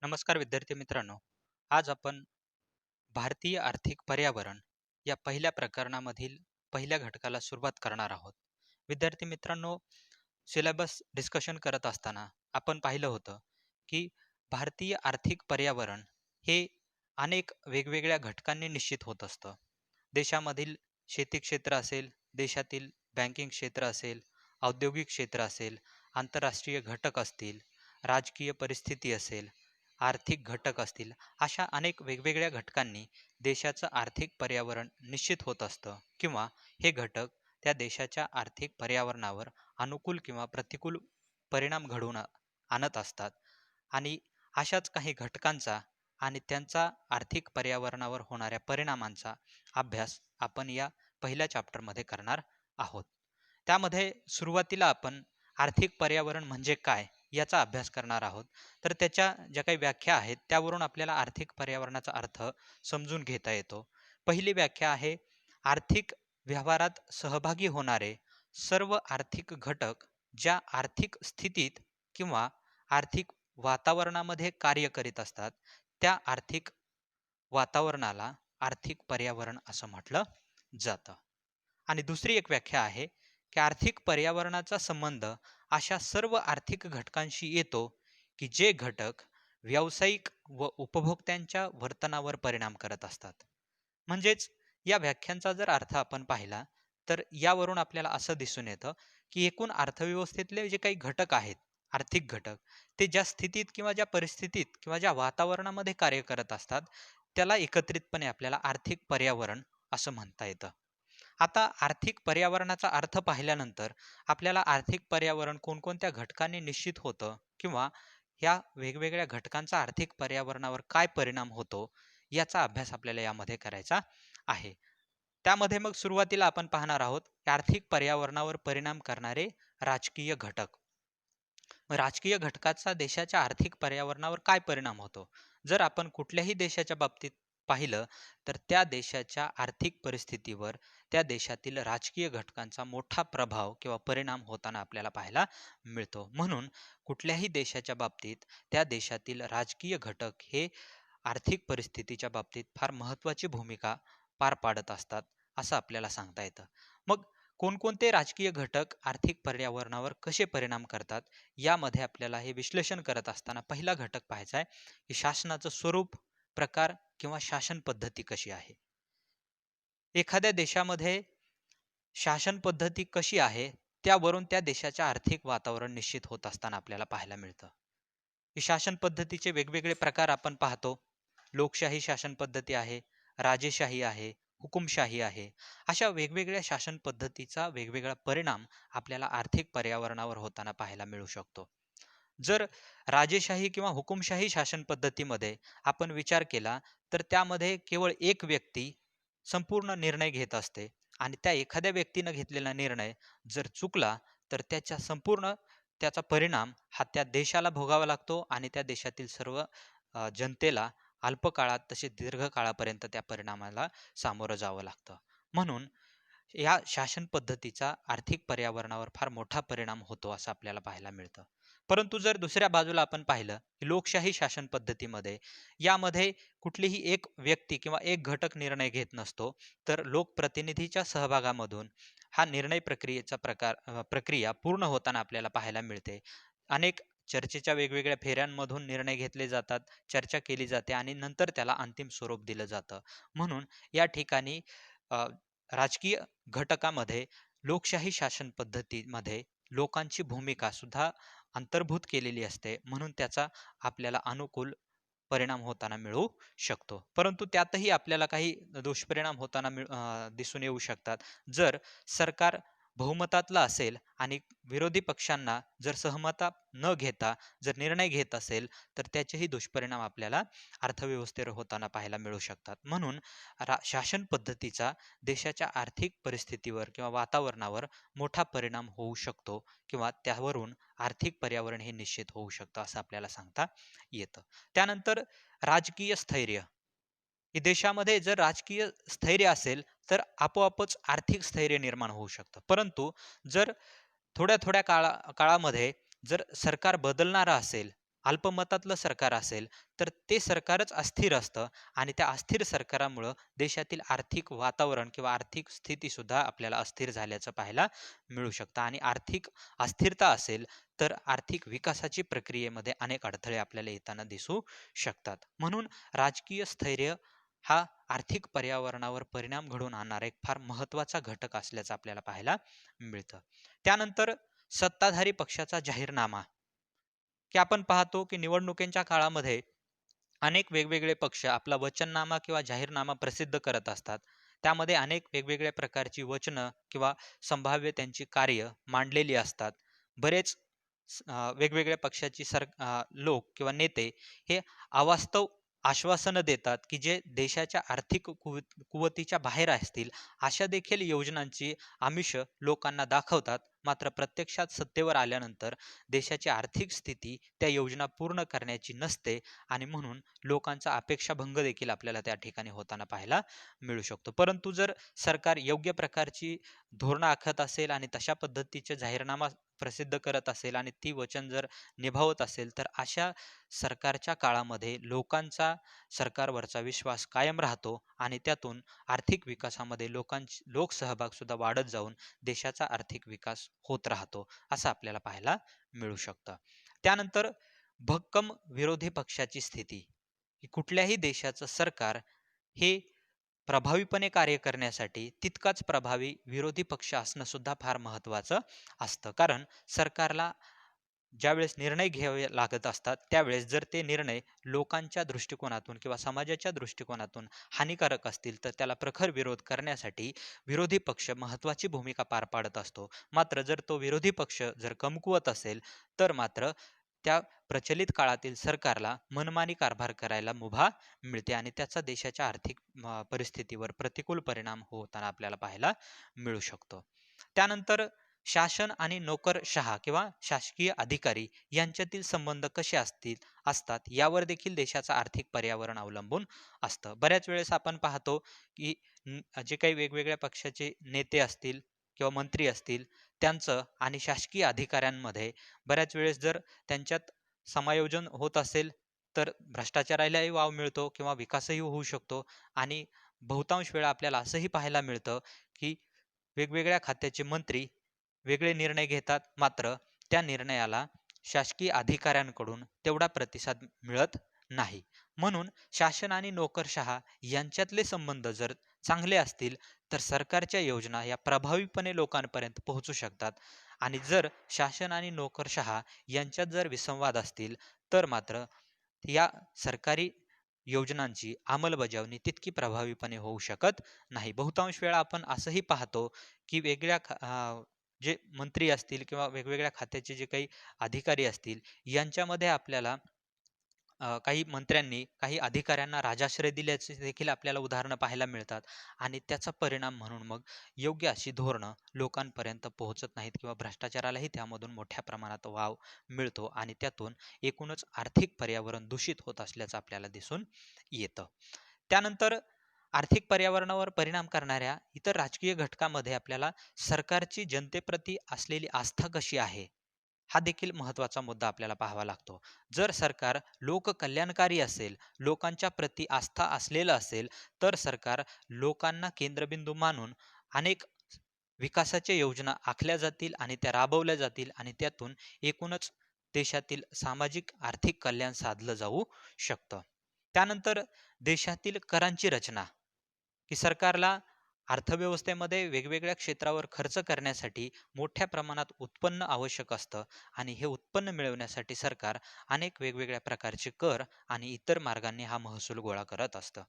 नमस्कार विद्यार्थी मित्रांनो. आज आपण भारतीय आर्थिक पर्यावरण या पहिल्या प्रकरणामधील पहिल्या घटकाला सुरुवात करणार आहोत. विद्यार्थी मित्रांनो, सिलेबस डिस्कशन करत असताना आपण पाहिलं होतं, की भारतीय आर्थिक पर्यावरण हे अनेक वेगवेगळ्या घटकांनी निश्चित होत असतं. देशामधील शेती क्षेत्र असेल, देशातील बँकिंग क्षेत्र असेल, औद्योगिक क्षेत्र असेल, आंतरराष्ट्रीय घटक असतील, राजकीय परिस्थिती असेल, आर्थिक घटक असतील, अशा अनेक वेगवेगळ्या घटकांनी देशाचं आर्थिक पर्यावरण निश्चित होत असतं किंवा हे घटक त्या देशाच्या आर्थिक पर्यावरणावर अनुकूल किंवा प्रतिकूल परिणाम घडवून आणत असतात. आणि अशाच काही घटकांचा आणि त्यांचा आर्थिक पर्यावरणावर होणाऱ्या परिणामांचा अभ्यास आपण या पहिल्या चॅप्टरमध्ये करणार आहोत. त्यामध्ये सुरुवातीला आपण आर्थिक पर्यावरण म्हणजे काय याचा अभ्यास करणार आहोत. तर त्याच्या ज्या काही व्याख्या आहेत त्यावरून आपल्याला आर्थिक पर्यावरणाचा अर्थ समजून घेता येतो. पहिली व्याख्या आहे, आर्थिक व्यवहारात सहभागी होणारे सर्व आर्थिक घटक ज्या आर्थिक स्थितीत किंवा आर्थिक वातावरणामध्ये कार्य करीत असतात, त्या आर्थिक वातावरणाला आर्थिक पर्यावरण असं म्हटलं जातं. आणि दुसरी एक व्याख्या आहे, की आर्थिक पर्यावरणाचा संबंध अशा सर्व आर्थिक घटकांशी येतो, की जे घटक व्यावसायिक व उपभोक्त्यांच्या वर्तनावर परिणाम करत असतात. म्हणजेच या व्याख्यांचा जर अर्थ आपण पाहिला, तर यावरून आपल्याला असं दिसून येतं, की एकूण अर्थव्यवस्थेतले जे काही घटक आहेत, आर्थिक घटक, ते ज्या स्थितीत किंवा ज्या परिस्थितीत किंवा ज्या वातावरणामध्ये कार्य करत असतात, त्याला एकत्रितपणे आपल्याला आर्थिक पर्यावरण असं म्हणता येतं. आता आर्थिक पर्यावरणाचा अर्थ पाहिल्यानंतर आपल्याला आर्थिक पर्यावरण कोणकोणत्या घटकांनी निश्चित होतं किंवा ह्या वेगवेगळ्या घटकांचा आर्थिक पर्यावरणावर काय परिणाम होतो याचा अभ्यास आपल्याला यामध्ये करायचा आहे. त्यामध्ये मग सुरुवातीला आपण पाहणार आहोत की आर्थिक पर्यावरणावर परिणाम करणारे राजकीय घटक. राजकीय घटकाचा देशाच्या आर्थिक पर्यावरणावर काय परिणाम होतो? जर आपण कुठल्याही देशाच्या बाबतीत पाहिलं, तर त्या देशाच्या आर्थिक परिस्थितीवर त्या देशातील राजकीय घटकांचा मोठा प्रभाव किंवा परिणाम होताना आपल्याला पाहायला मिळतो. म्हणून कुठल्याही देशाच्या बाबतीत त्या देशातील राजकीय घटक हे आर्थिक परिस्थितीच्या बाबतीत फार महत्त्वाची भूमिका पार पाडत असतात, असं आपल्याला सांगता येतं. मग कोणकोणते राजकीय घटक आर्थिक पर्यावरणावर कसे परिणाम करतात, यामध्ये आपल्याला हे विश्लेषण करत असताना पहिला घटक पाहायचा आहे, की शासनाचं स्वरूप, प्रकार किंवा शासन पद्धती कशी आहे. एखाद्या देशामध्ये शासन पद्धती कशी आहे, त्यावरून त्या देशाचे आर्थिक वातावरण निश्चित होत असताना आपल्याला पाहायला मिळतं. ही शासन पद्धतीचे वेगवेगळे प्रकार आपण पाहतो. लोकशाही शासन पद्धती आहे, राजेशाही आहे, हुकुमशाही आहे. अशा वेगवेगळ्या शासन पद्धतीचा वेगवेगळा परिणाम आपल्याला आर्थिक पर्यावरणावर होताना पाहायला मिळू शकतो. जर राजेशाही किंवा हुकुमशाही शासन पद्धतीमध्ये आपण विचार केला, तर त्यामध्ये केवळ एक व्यक्ती संपूर्ण निर्णय घेत असते आणि त्या एखाद्या व्यक्तीनं घेतलेला निर्णय जर चुकला, तर त्याचा परिणाम हा त्या देशाला भोगावा लागतो आणि त्या देशातील सर्व जनतेला अल्पकाळात तसेच दीर्घकाळापर्यंत त्या परिणामाला सामोरं जावं लागतं. म्हणून या शासन पद्धतीचा आर्थिक पर्यावरणावर फार मोठा परिणाम होतो असं आपल्याला पाहायला मिळतं. परंतु जर दुसऱ्या बाजूला आपण पाहिलं, की लोकशाही शासन पद्धतीमध्ये यामध्ये कुठलीही एक व्यक्ती किंवा एक घटक निर्णय घेत नसतो, तर लोकप्रतिनिधीच्या सहभागामधून हा निर्णय प्रक्रिया पूर्ण होताना आपल्याला पाहायला मिळते. अनेक चर्चेच्या वेगवेगळ्या फेऱ्यांमधून निर्णय घेतले जातात, चर्चा केली जाते आणि नंतर त्याला अंतिम स्वरूप दिलं जातं. म्हणून या ठिकाणी अ, राजकीय घटकामध्ये लोकशाही शासन पद्धतीमध्ये लोकांची भूमिका सुद्धा अंतर्भूत केलेली असते. म्हणून त्याचा आपल्याला अनुकूल परिणाम होताना मिळू शकतो. परंतु त्यातही आपल्याला काही दुष्परिणाम होताना दिसून येऊ शकतात. जर सरकार बहुमतातलं असेल आणि विरोधी पक्षांना जर सहमता न घेता जर निर्णय घेत असेल, तर त्याचेही दुष्परिणाम आपल्याला अर्थव्यवस्थेवर होताना पाहायला मिळू शकतात. म्हणून शासन पद्धतीचा देशाच्या आर्थिक परिस्थितीवर किंवा वातावरणावर मोठा परिणाम होऊ शकतो किंवा त्यावरून आर्थिक पर्यावरण हे निश्चित होऊ शकतं असं आपल्याला सांगता येतं. त्यानंतर राजकीय स्थैर्य. की देशामध्ये जर राजकीय स्थैर्य असेल, तर आपोआपच आर्थिक स्थैर्य निर्माण होऊ शकतं. परंतु जर थोड्या-थोड्या काळामध्ये जर सरकार बदलणारं असेल अल्पमतातलं सरकार असेल, तर ते सरकारच अस्थिर असतं आणि त्या अस्थिर सरकारामुळं देशातील आर्थिक वातावरण किंवा आर्थिक स्थितीसुद्धा आपल्याला अस्थिर झाल्याचं पाहायला मिळू शकतं आणि आर्थिक अस्थिरता असेल, तर आर्थिक विकासाची प्रक्रियेमध्ये अनेक अडथळे आपल्याला येताना दिसू शकतात. म्हणून राजकीय स्थैर्य हा आर्थिक पर्यावरणावर परिणाम घडवून आणणारा एक फार महत्त्वाचा घटक असल्याचं आपल्याला पाहायला मिळतं. त्यानंतर सत्ताधारी पक्षाचा जाहीरनामा, की आपण पाहतो की निवडणुकीच्या काळामध्ये अनेक वेगवेगळे पक्ष आपला वचननामा किंवा जाहीरनामा प्रसिद्ध करत असतात. त्यामध्ये अनेक वेगवेगळ्या प्रकारची वचनं किंवा संभाव्य त्यांची कार्य मांडलेली असतात. बरेच वेगवेगळ्या पक्षाची लोक किंवा नेते हे अवास्तव आश्वासनं देतात, की जे देशाच्या आर्थिक कुवतीच्या बाहेर असतील, अशा देखील योजनांची आमिष लोकांना दाखवतात. मात्र प्रत्यक्षात सत्तेवर आल्यानंतर देशाची आर्थिक स्थिती त्या योजना पूर्ण करण्याची नसते आणि म्हणून लोकांचा अपेक्षाभंग देखील आपल्याला त्या ठिकाणी होताना पाहायला मिळू शकतो. परंतु जर सरकार योग्य प्रकारची धोरणं आखत असेल आणि तशा पद्धतीचे जाहीरनामा प्रसिद्ध करत असेल आणि ती वचन जर निभावत असेल, तर अशा सरकारच्या काळामध्ये लोकांचा सरकारवरचा विश्वास कायम राहतो आणि त्यातून आर्थिक विकासामध्ये लोकसहभाग सुद्धा वाढत जाऊन देशाचा आर्थिक विकास होत राहतो, असं आपल्याला पाहायला मिळू शकतं. त्यानंतर भक्कम विरोधी पक्षाची स्थिती, की कुठल्याही देशाचं सरकार हे प्रभावीपणे कार्य करण्यासाठी तितकाच प्रभावी विरोधी पक्ष असणं सुद्धा फार महत्त्वाचं असतं. कारण सरकारला ज्यावेळेस निर्णय घ्यावे लागत असतात, त्यावेळेस जर ते निर्णय लोकांच्या दृष्टिकोनातून किंवा समाजाच्या दृष्टिकोनातून हानिकारक असतील, तर त्याला प्रखर विरोध करण्यासाठी विरोधी पक्ष महत्त्वाची भूमिका पार पाडत असतो. मात्र जर तो विरोधी पक्ष जर कमकुवत असेल, तर मात्र त्या प्रचलित काळातील सरकारला मनमानी कारभार करायला मुभा मिळते आणि त्याचा देशाच्या आर्थिक परिस्थितीवर प्रतिकूल परिणाम होताना आपल्याला पाहायला मिळू शकतो. त्यानंतर शासन आणि नोकरशहा किंवा शासकीय अधिकारी यांच्यातील संबंध कसे असतात यावर देखील देशाचं आर्थिक पर्यावरण अवलंबून असतं. बऱ्याच वेळेस आपण पाहतो की जे काही वेगवेगळ्या पक्षाचे नेते असतील किंवा मंत्री असतील, त्यांचं आणि शासकीय अधिकाऱ्यांमध्ये बऱ्याच वेळेस जर त्यांच्यात समायोजन होत असेल, तर भ्रष्टाचारालाही वाव मिळतो किंवा विकासही होऊ शकतो आणि बहुतांश वेळा आपल्याला असंही पाहायला मिळतं की वेगवेगळ्या खात्याचे मंत्री वेगळे निर्णय घेतात, मात्र त्या निर्णयाला शासकीय अधिकाऱ्यांकडून तेवढा प्रतिसाद मिळत नाही. म्हणून शासन आणि नोकरशहा यांच्यातले संबंध जर चांगले असतील, तर सरकारच्या योजना या प्रभावीपणे लोकांपर्यंत पोहोचू शकतात आणि जर शासन आणि नोकरशहा यांच्यात जर विसंवाद असतील, तर मात्र या सरकारी योजनांची अंमलबजावणी तितकी प्रभावीपणे होऊ शकत नाही. बहुतांश वेळा आपण असंही पाहतो, की जे मंत्री असतील किंवा वेगवेगळ्या खात्याचे जे काही अधिकारी असतील, यांच्यामध्ये आपल्याला काही मंत्र्यांनी काही अधिकाऱ्यांना राजाश्रय दिल्याचे देखील आपल्याला उदाहरणं पाहायला मिळतात आणि त्याचा परिणाम म्हणून मग योग्य अशी धोरणं लोकांपर्यंत पोहोचत नाहीत किंवा भ्रष्टाचारालाही त्यामधून मोठ्या प्रमाणात वाव मिळतो आणि त्यातून एकूणच आर्थिक पर्यावरण दूषित होत असल्याचं आपल्याला दिसून येतं. त्यानंतर आर्थिक पर्यावरणावर परिणाम करणाऱ्या इतर राजकीय घटकामध्ये आपल्याला सरकारची जनतेप्रती असलेली आस्था कशी आहे, हा देखील महत्त्वाचा मुद्दा आपल्याला पाहावा लागतो. जर सरकार लोककल्याणकारी असेल, लोकांच्या प्रती आस्था असलेलं असेल, तर सरकार लोकांना केंद्रबिंदू मानून अनेक विकासाच्या योजना आखल्या जातील आणि त्या राबवल्या जातील आणि त्यातून एकूणच देशातील सामाजिक आर्थिक कल्याण साधलं जाऊ शकतं. त्यानंतर देशातील करांची रचना, की सरकारला अर्थव्यवस्थेमध्ये वेगवेगळ्या क्षेत्रावर खर्च करण्यासाठी मोठ्या प्रमाणात उत्पन्न आवश्यक असतं आणि हे उत्पन्न मिळवण्यासाठी सरकार अनेक वेगवेगळ्या प्रकारचे कर आणि इतर मार्गांनी हा महसूल गोळा करत असतं.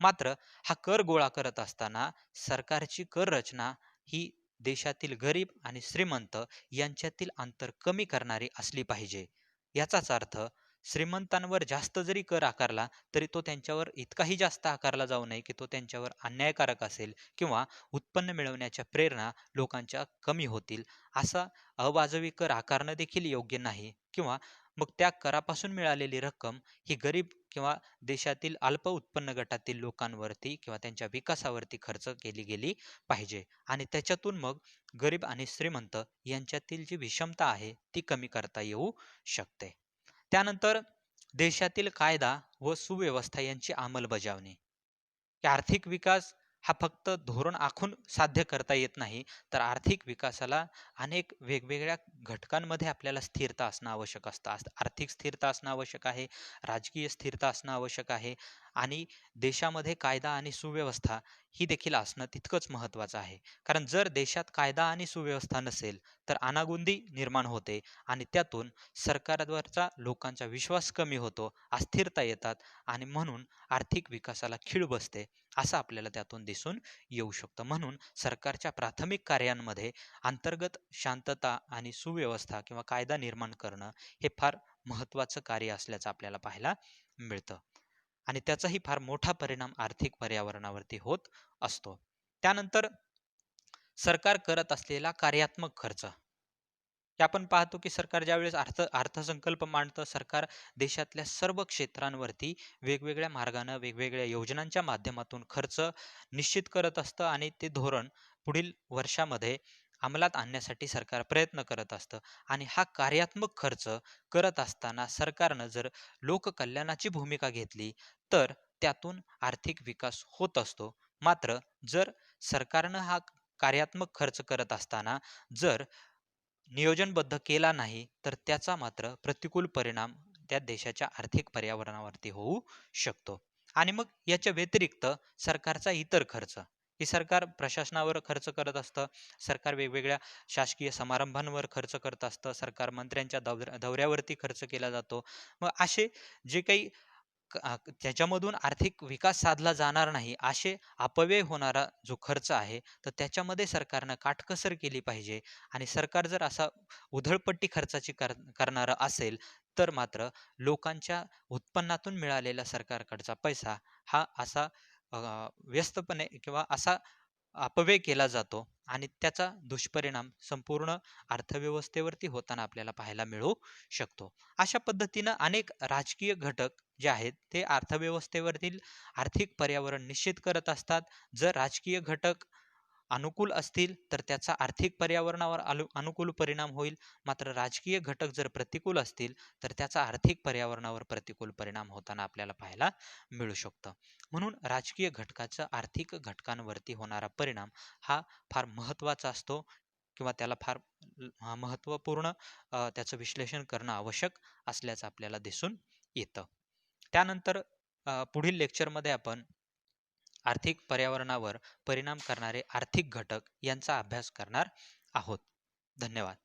मात्र हा कर गोळा करत असताना सरकारची कर रचना ही देशातील गरीब आणि श्रीमंत यांच्यातील अंतर कमी करणारी असली पाहिजे. याचाच अर्थ श्रीमंतांवर जास्त जरी कर आकारला तरी तो त्यांच्यावर इतकाही जास्त आकारला जाऊ नये की तो त्यांच्यावर अन्यायकारक असेल किंवा उत्पन्न मिळवण्याच्या प्रेरणा लोकांच्या कमी होतील. असा अवाजवी कर आकारणं देखील योग्य नाही किंवा मग त्या करापासून मिळालेली रक्कम ही गरीब किंवा देशातील अल्प उत्पन्न गटातील लोकांवरती किंवा त्यांच्या विकासावरती खर्च केली गेली पाहिजे आणि त्याच्यातून मग गरीब आणि श्रीमंत यांच्यातील जी विषमता आहे ती कमी करता येऊ शकते. त्यानंतर देशातील कायदा व सुव्यवस्था यांची अंमलबजावणी. की आर्थिक विकास हा फक्त धोरण आखून साध्य करता येत नाही, तर आर्थिक विकासाला अनेक वेगवेगळ्या घटकांमध्ये आपल्याला स्थिरता असणं आवश्यक असतं. आर्थिक स्थिरता असणं आवश्यक आहे, राजकीय स्थिरता असणं आवश्यक आहे आणि देशामध्ये कायदा आणि सुव्यवस्था ही देखील असणं तितकंच महत्त्वाचं आहे. कारण जर देशात कायदा आणि सुव्यवस्था नसेल, तर अनागोंदी निर्माण होते आणि त्यातून सरकारवरचा लोकांचा विश्वास कमी होतो, अस्थिरता येतात आणि म्हणून आर्थिक विकासाला खीळ बसते, असं आपल्याला त्यातून दिसून येऊ शकतं. म्हणून सरकारच्या प्राथमिक कार्यांमध्ये अंतर्गत शांतता आणि सुव्यवस्था किंवा कायदा निर्माण करणं हे फार महत्त्वाचं कार्य असल्याचं आपल्याला पाहायला मिळतं. आणि त्याचाही फार मोठा परिणाम आर्थिक पर्यावरणावरती होत असतो. त्यानंतर सरकार करत असलेला कार्यात्मक खर्च. हे आपण पाहतो की सरकार ज्यावेळेस अर्थसंकल्प मांडतं, सरकार देशातल्या सर्व क्षेत्रांवरती वेगवेगळ्या मार्गानं, वेगवेगळ्या योजनांच्या माध्यमातून खर्च निश्चित करत असतं आणि ते धोरण पुढील वर्षामध्ये अंमलात आणण्यासाठी सरकार प्रयत्न करत असतं. आणि हा कार्यात्मक खर्च करत असताना सरकारनं जर लोककल्याणाची भूमिका घेतली, तर त्यातून आर्थिक विकास होत असतो. मात्र जर सरकारनं हा कार्यात्मक खर्च करत असताना जर नियोजनबद्ध केला नाही, तर त्याचा मात्र प्रतिकूल परिणाम त्या देशाच्या आर्थिक पर्यावरणावरती होऊ शकतो. आणि मग याच्या व्यतिरिक्त सरकारचा इतर खर्च, की सरकार प्रशासनावर खर्च करत असतं, सरकार वेगवेगळ्या शासकीय समारंभांवर खर्च करत असतं, सरकार मंत्र्यांच्या दौऱ्यावरती खर्च केला जातो. मग असे जे काही त्याच्यामधून आर्थिक विकास साधला जाणार नाही, असे अपव्यय होणारा जो खर्च आहे, तर त्याच्यामध्ये सरकारनं काटकसर केली पाहिजे. आणि सरकार जर असा उधळपट्टी खर्चाची करणारं असेल, तर मात्र लोकांच्या उत्पन्नातून मिळालेला सरकारकडचा पैसा हा असा व्यस्तपणे किंवा असा अपव्यय केला जातो आणि त्याचा दुष्परिणाम संपूर्ण अर्थव्यवस्थेवरती होताना आपल्याला पाहायला मिळू शकतो. अशा पद्धतीनं अनेक राजकीय घटक जे आहेत ते अर्थव्यवस्थेवरील आर्थिक पर्यावरण निश्चित करत असतात. जर राजकीय घटक अनुकूल असतील, तर त्याचा आर्थिक पर्यावरणावर अनुकूल परिणाम होईल. मात्र राजकीय घटक जर प्रतिकूल असतील, तर त्याचा आर्थिक पर्यावरणावर प्रतिकूल परिणाम होताना आपल्याला पाहायला मिळू शकतं. म्हणून राजकीय घटकाचा आर्थिक घटकांवरती होणारा परिणाम हा फार महत्त्वाचा असतो किंवा त्याला फार महत्त्वपूर्ण त्याचं विश्लेषण करणं आवश्यक असल्याचं आपल्याला दिसून येतं. त्यानंतर पुढील लेक्चरमध्ये आपण आर्थिक पर्यावरणावर परिणाम करणारे आर्थिक घटक यांचा अभ्यास करणार आहोत. धन्यवाद.